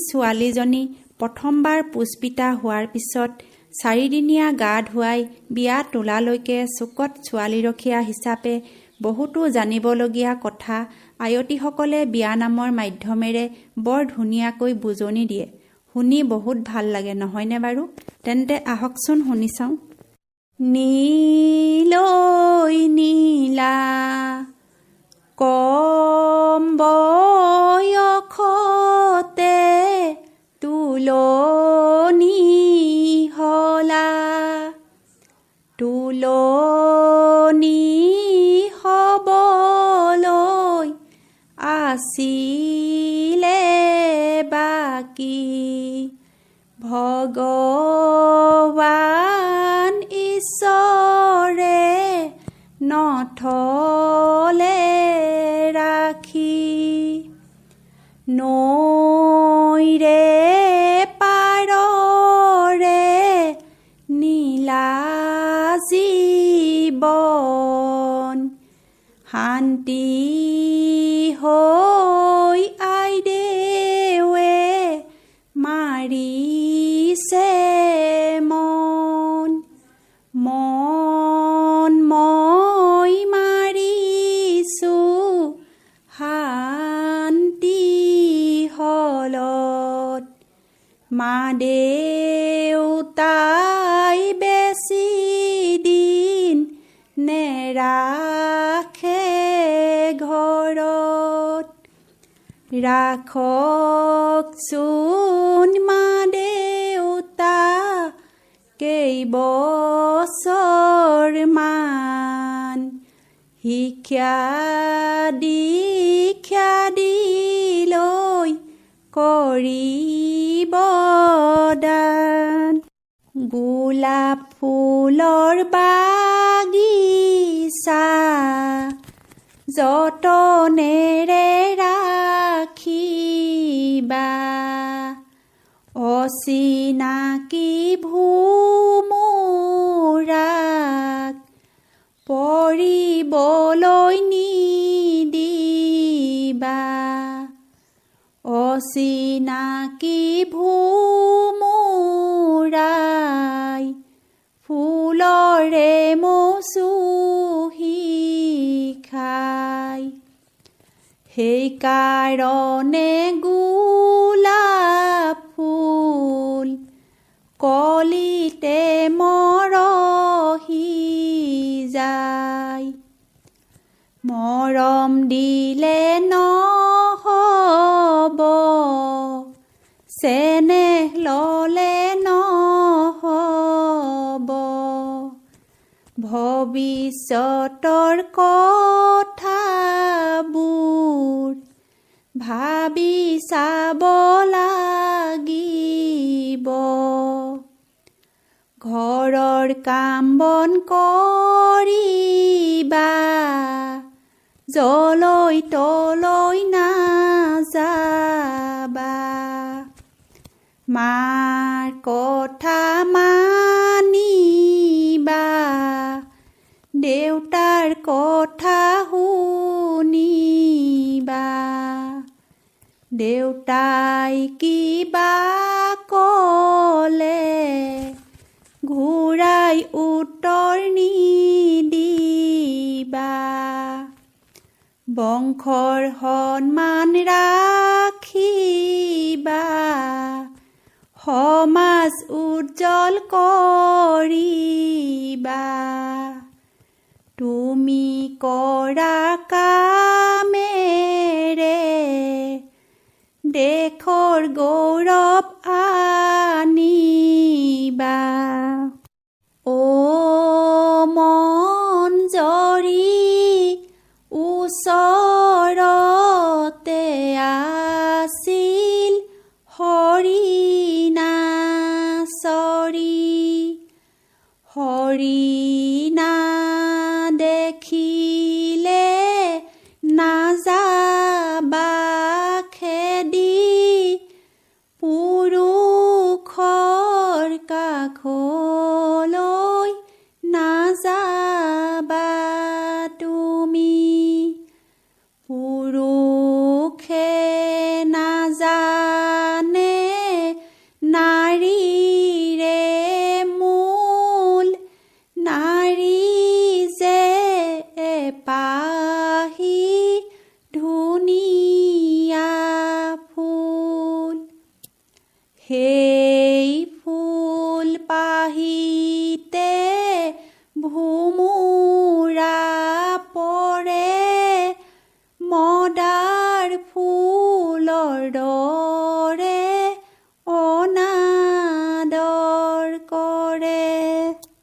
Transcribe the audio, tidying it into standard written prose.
ছোৱালীজনী প্ৰথমবাৰ পুষ্পিতা হোৱাৰ পিছত 4 দিনীয়া গা ধুৱাই বিয়া তোলালৈকে চুকত ছোৱালী ৰখীয়া হিচাপে বহুতো জানিবলগীয়া কথা আয়তীসকলে বিয়ানামৰ মাধ্যমেৰে বৰ ধুনীয়াকৈ বুজনি দিয়ে। শুনি বহুত ভাল লাগে নহয়নে বাৰু? তেন্তে আহকচোন শুনি চাওঁ। নীলৈ নীলা কম বয়সতে তুলনি হলা, তুলনি হবলৈ আছিলে বাকী, ভগৱান ঈশ্বৰে নথলে ৰাখি। নৈৰে পাৰৰে নীলা জীৱন, শান্তি হৈ আইদেৱে মাৰিছে মন, মন মই মাৰিছোঁ শান্তি হলত। মা দেউতাই বেছি দিন নেৰাখে ঘৰত, ৰাখকচোন মা দেউতা কেইবছৰ মান, শিক্ষা দীক্ষা দিলৈ কৰিব দান। গোলাপ ফুলৰ বাগিচা যতনেৰে ৰাখিবা, অচিনাকি ভোমোৰাক পৰিবলৈ নিদিবা, অচিনাকি ভোমোৰাই ফুলৰে মচুহি খাই। সেইকাৰণে গোলাপ ফুল কলিতে মৰহি যায়, মৰম দিলে নহ'ব, চেনেহ ল'লে নহ'ব, ভৱিষ্যতৰ কথাবোৰ ভাবি চাব লাগিব, ঘৰৰ কাম বন কৰিবা, জলৈ তলৈ নাযাবা, মাৰ কথা মানিবা, দেউতাৰ কথা শুনিবা, দেউতাই কিবা ক'লে ঘূৰাই উত্তৰ নিদিবা, বংশৰ সন্মান ৰাখিবা, সমাজ উজ্জ্বল কৰিবা, তুমি কৰা কামেৰে দেশৰ গৌৰৱ আনিবা। ও মঞ্জৰী ওচৰতে আছিল হৰিণাচৰী, হৰিণা দেখিলে নাযাবা খেদি, পুৰুষৰ কাষলৈ নাযাবা তুমি, পুৰুষে নাজানে আছে।